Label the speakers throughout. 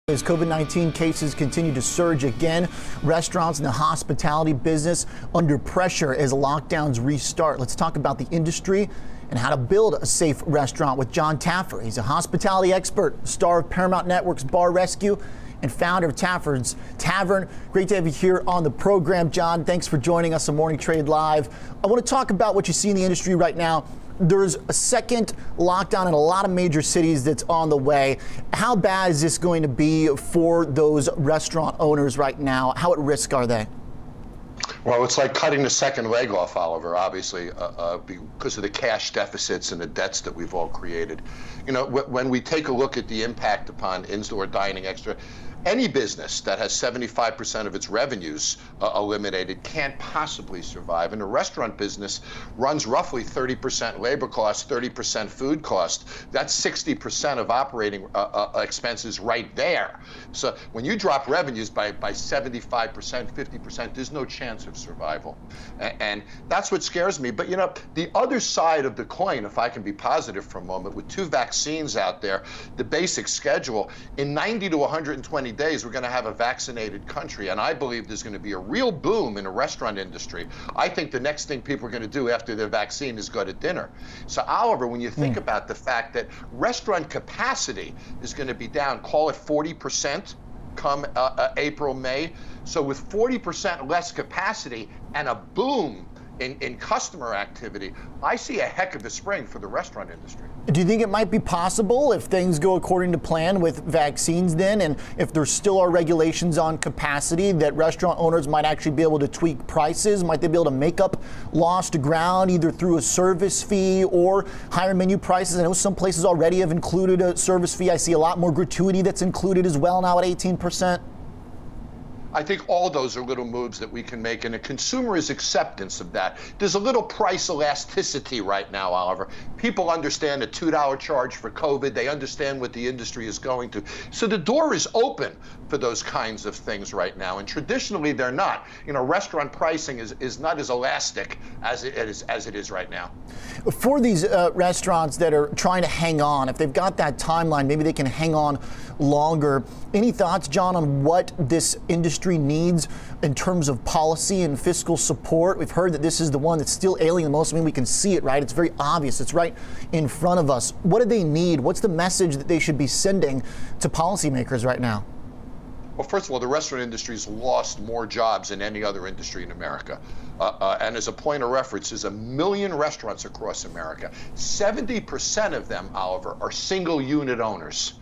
Speaker 1: As COVID-19 cases continue to surge again, restaurants and the hospitality business under pressure as lockdowns restart. Let's talk about the industry and how to build a safe restaurant with Jon Taffer. He's a hospitality expert, star of Paramount Network's Bar Rescue, and founder of Taffer's Tavern. Great to have you here on the program, Jon. Thanks for joining us on Morning Trade Live. I want to talk about what you see in the industry right now. There's a second lockdown in a lot of major cities that's on the way. How bad is this going to be for those restaurant owners right now? How at risk are they?
Speaker 2: Well, it's like cutting the second leg off, Oliver, obviously, because of the cash deficits and the debts that we've all created. You know, when we take a look at the impact upon in-store dining extra, any business that has 75% of its revenues eliminated can't possibly survive. And the restaurant business runs roughly 30% labor cost, 30% food cost. That's 60% of operating expenses right there. So when you drop revenues by 75%, 50%, there's no chance of survival. And that's what scares me. But, you know, the other side of the coin, if I can be positive for a moment, with 2 vaccines out there, the basic schedule, in 90 to 120 days, we're going to have a vaccinated country, and I believe there's going to be a real boom in the restaurant industry. I think the next thing people are going to do after their vaccine is go to dinner. So, Oliver, when you think about the fact that restaurant capacity is going to be down, call it 40% come April, May. So with 40% less capacity and a boom in customer activity, I see a heck of a spring for the restaurant industry.
Speaker 1: Do you think it might be possible, if things go according to plan with vaccines then, and if there still are regulations on capacity, that restaurant owners might actually be able to tweak prices? Might they be able to make up lost ground either through a service fee or higher menu prices? I know some places already have included a service fee. I see a lot more gratuity that's included as well now at 18%.
Speaker 2: I think all those are little moves that we can make, and the consumer's acceptance of that. There's a little price elasticity right now, Oliver. People understand a $2 charge for COVID. They understand what the industry is going to. So the door is open for those kinds of things right now, and traditionally they're not. You know, restaurant pricing is not as elastic as it is right now.
Speaker 1: For these restaurants that are trying to hang on, if they've got that timeline, maybe they can hang on longer. Any thoughts, Jon, on what this industry needs in terms of policy and fiscal support? We've heard that this is the one that's still ailing the most. I mean, we can see it, right? It's very obvious. It's right in front of us. What do they need? What's the message that they should be sending to policymakers right now?
Speaker 2: Well, first of all, the restaurant industry has lost more jobs than any other industry in America. And as a point of reference, there's 1 million restaurants across America. 70% of them, Oliver, are single unit owners.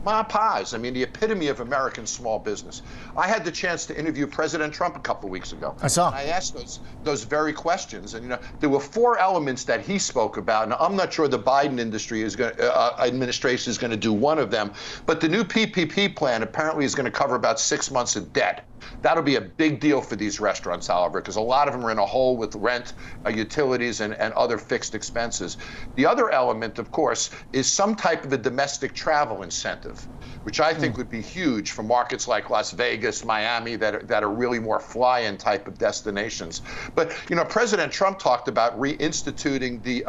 Speaker 2: Ma-pas, I mean, the epitome of American small business. I had the chance to interview President Trump a couple of weeks ago.
Speaker 1: I saw.
Speaker 2: And I asked those very questions, and you know, there were 4 elements that he spoke about. Now, I'm not sure the Biden administration is going to do one of them, but the new PPP plan apparently is going to cover about 6 months of debt. That'll be a big deal for these restaurants, Oliver, because a lot of them are in a hole with rent, utilities, and other fixed expenses. The other element, of course, is some type of a domestic travel incentive, which I think would be huge for markets like Las Vegas, Miami, that are really more fly-in type of destinations. But, you know, President Trump talked about reinstituting the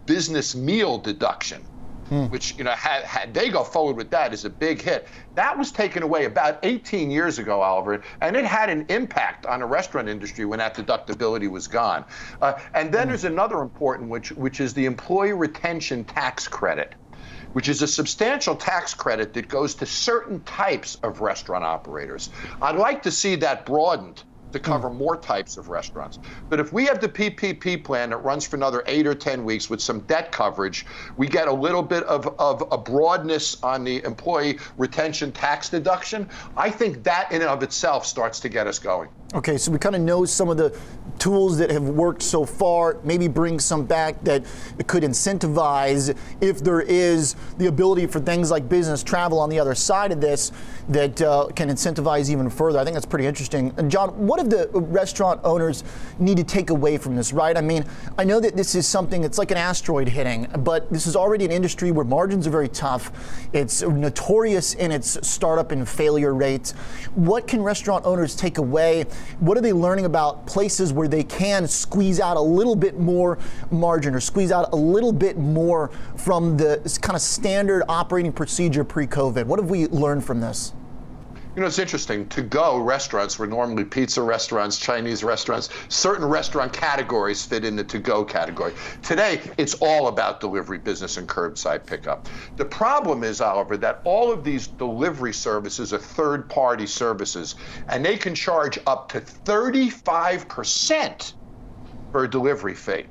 Speaker 2: business meal deduction, which, you know, had they go forward with that, is a big hit. That was taken away about 18 years ago, Oliver, and it had an impact on the restaurant industry when that deductibility was gone. And then there's another important, which is the employee retention tax credit, which is a substantial tax credit that goes to certain types of restaurant operators. I'd like to see that broadened to cover more types of restaurants. But if we have the PPP plan that runs for another 8 or 10 weeks with some debt coverage, we get a little bit of a broadness on the employee retention tax deduction. I think that in and of itself starts to get us going.
Speaker 1: Okay, so we kind of know some of the tools that have worked so far, maybe bring some back that could incentivize, if there is the ability for things like business travel on the other side of this, that can incentivize even further. I think that's pretty interesting. And Jon, what do the restaurant owners need to take away from this, right? I mean, I know that this is something, it's like an asteroid hitting, but this is already an industry where margins are very tough. It's notorious in its startup and failure rates. What can restaurant owners take away? What are they learning about places where they can squeeze out a little bit more margin or squeeze out a little bit more from the kind of standard operating procedure pre-COVID? What have we learned from this?
Speaker 2: You know, it's interesting. To-go restaurants were normally pizza restaurants, Chinese restaurants. Certain restaurant categories fit in the to-go category. Today, it's all about delivery business and curbside pickup. The problem is, Oliver, that all of these delivery services are third-party services, and they can charge up to 35% for a delivery fee.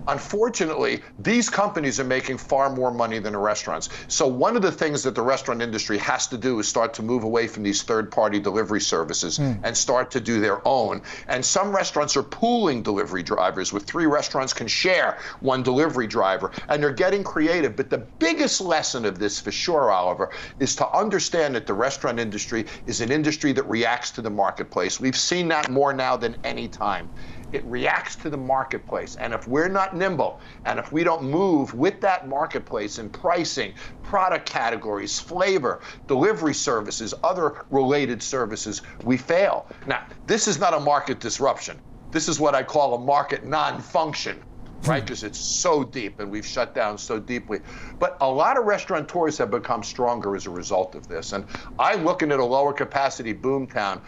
Speaker 2: Unfortunately, these companies are making far more money than the restaurants. So one of the things that the restaurant industry has to do is start to move away from these third-party delivery services and start to do their own. And some restaurants are pooling delivery drivers, with 3 restaurants can share 1 delivery driver, and they're getting creative. But the biggest lesson of this, for sure, Oliver, is to understand that the restaurant industry is an industry that reacts to the marketplace. We've seen that more now than any time. It reacts to the marketplace. And if we're not nimble, and if we don't move with that marketplace in pricing, product categories, flavor, delivery services, other related services, we fail. Now, this is not a market disruption. This is what I call a market non-function, right? Because it's so deep and we've shut down so deeply. But a lot of restaurateurs have become stronger as a result of this. And I'm looking at a lower capacity boomtown.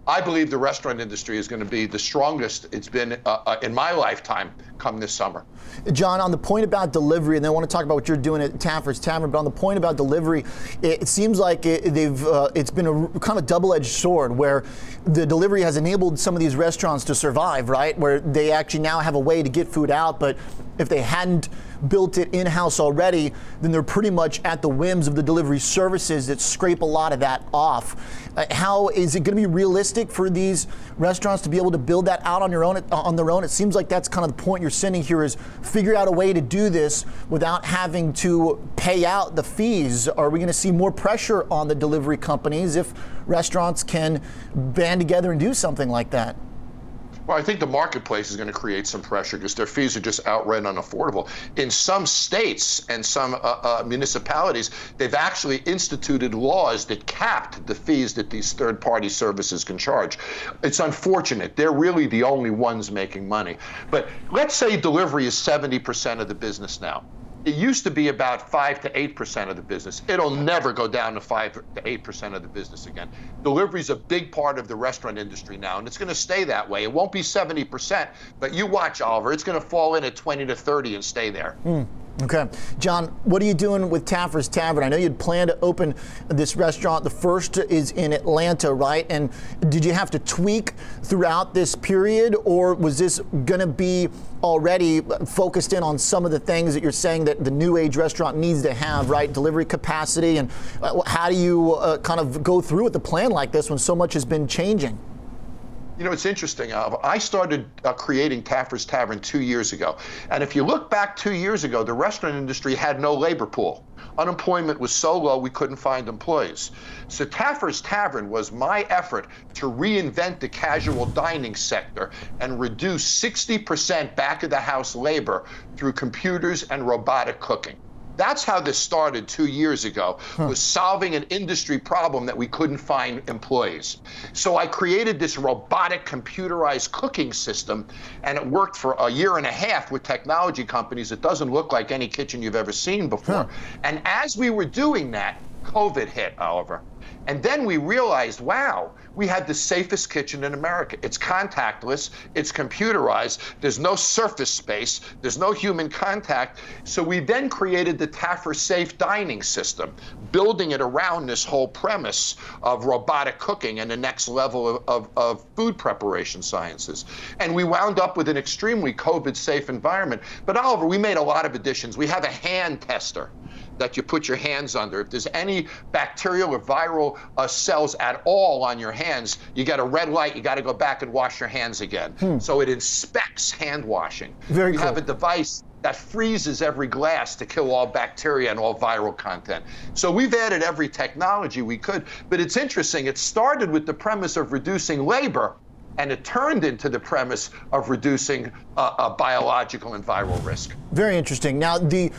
Speaker 2: I believe the restaurant industry is going to be the strongest it's been in my lifetime come this summer.
Speaker 1: John, on the point about delivery, and then I want to talk about what you're doing at Taffer's Tavern, but on the point about delivery, it seems like it's been a kind of double-edged sword, where the delivery has enabled some of these restaurants to survive, right? Where they actually now have a way to get food out, but if they hadn't built it in-house already, then they're pretty much at the whims of the delivery services that scrape a lot of that off. How is it going to be realistic for these restaurants to be able to build that out on their own? It seems like that's kind of the point you're sending here, is figure out a way to do this without having to pay out the fees. Are we going to see more pressure on the delivery companies if restaurants can band together and do something like that?
Speaker 2: Well, I think the marketplace is going to create some pressure because their fees are just outright unaffordable. In some states and some municipalities, they've actually instituted laws that capped the fees that these third-party services can charge. It's unfortunate. They're really the only ones making money. But let's say delivery is 70% of the business now. It used to be about 5 to 8% of the business. It'll never go down to 5 to 8% of the business again. Delivery is a big part of the restaurant industry now, and it's going to stay that way. It won't be 70%, but you watch, Oliver. It's going to fall in at 20 to 30 and stay there.
Speaker 1: Okay. John, what are you doing with Taffer's Tavern? I know you'd planned to open this restaurant. The first is in Atlanta, right? And did you have to tweak throughout this period, or was this going to be already focused in on some of the things that you're saying that the new age restaurant needs to have, right? Delivery capacity, and how do you kind of go through with a plan like this when so much has been changing?
Speaker 2: You know, it's interesting, Oliver. I started creating Taffer's Tavern 2 years ago. And if you look back 2 years ago, the restaurant industry had no labor pool. Unemployment was so low we couldn't find employees. So Taffer's Tavern was my effort to reinvent the casual dining sector and reduce 60% back-of-the-house labor through computers and robotic cooking. That's how this started 2 years ago, was solving an industry problem that we couldn't find employees. So I created this robotic computerized cooking system, and it worked for a year and a half with technology companies. It doesn't look like any kitchen you've ever seen before. And as we were doing that, COVID hit, Oliver. And then we realized, wow, we had the safest kitchen in America. It's contactless, it's computerized, there's no surface space, there's no human contact. So we then created the Taffer Safe Dining System, building it around this whole premise of robotic cooking and the next level of food preparation sciences. And we wound up with an extremely COVID-safe environment. But Oliver, we made a lot of additions. We have a hand tester that you put your hands under. If there's any bacterial or viral cells at all on your hands, you get a red light, you got to go back and wash your hands again. So it inspects hand washing.
Speaker 1: Very
Speaker 2: cool.
Speaker 1: We
Speaker 2: have a device that freezes every glass to kill all bacteria and all viral content. So we've added every technology we could. But it's interesting, it started with the premise of reducing labor, and it turned into the premise of reducing biological and viral risk.
Speaker 1: Very interesting. Now, the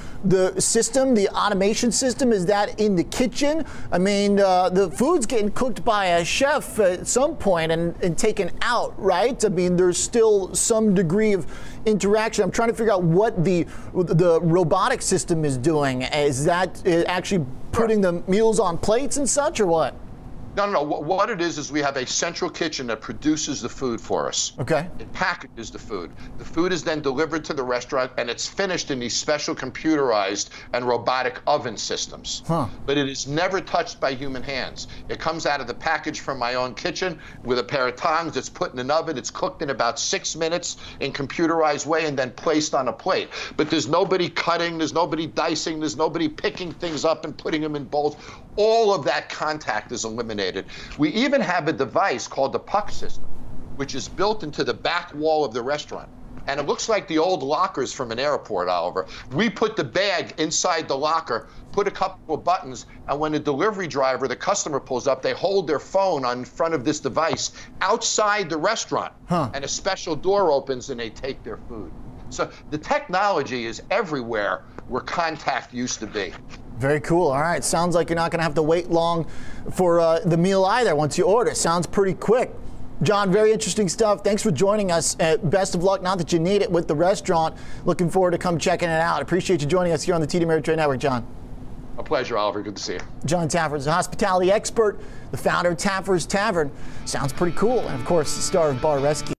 Speaker 1: system, the automation system, is that in the kitchen? I mean, the food's getting cooked by a chef at some point and taken out, right? I mean, there's still some degree of interaction. I'm trying to figure out what the robotic system is doing. Is that actually putting the meals on plates and such, or what?
Speaker 2: No. What it is we have a central kitchen that produces the food for us.
Speaker 1: Okay.
Speaker 2: It packages the food. The food is then delivered to the restaurant, and it's finished in these special computerized and robotic oven systems. But it is never touched by human hands. It comes out of the package from my own kitchen with a pair of tongs. It's put in an oven. It's cooked in about 6 minutes in computerized way and then placed on a plate. But there's nobody cutting. There's nobody dicing. There's nobody picking things up and putting them in bowls. All of that contact is eliminated. We even have a device called the puck system, which is built into the back wall of the restaurant. And it looks like the old lockers from an airport, Oliver. We put the bag inside the locker, put a couple of buttons, and when the delivery driver, the customer pulls up, they hold their phone in front of this device outside the restaurant, and a special door opens and they take their food. So the technology is everywhere where contact used to be.
Speaker 1: Very cool. All right. Sounds like you're not going to have to wait long for the meal either once you order. Sounds pretty quick. John, very interesting stuff. Thanks for joining us. Best of luck, not that you need it, with the restaurant. Looking forward to come checking it out. Appreciate you joining us here on the TD Ameritrade Network, John.
Speaker 2: A pleasure, Oliver. Good to see you. John
Speaker 1: Taffer is a hospitality expert, the founder of Taffer's Tavern. Sounds pretty cool. And, of course, the star of Bar Rescue.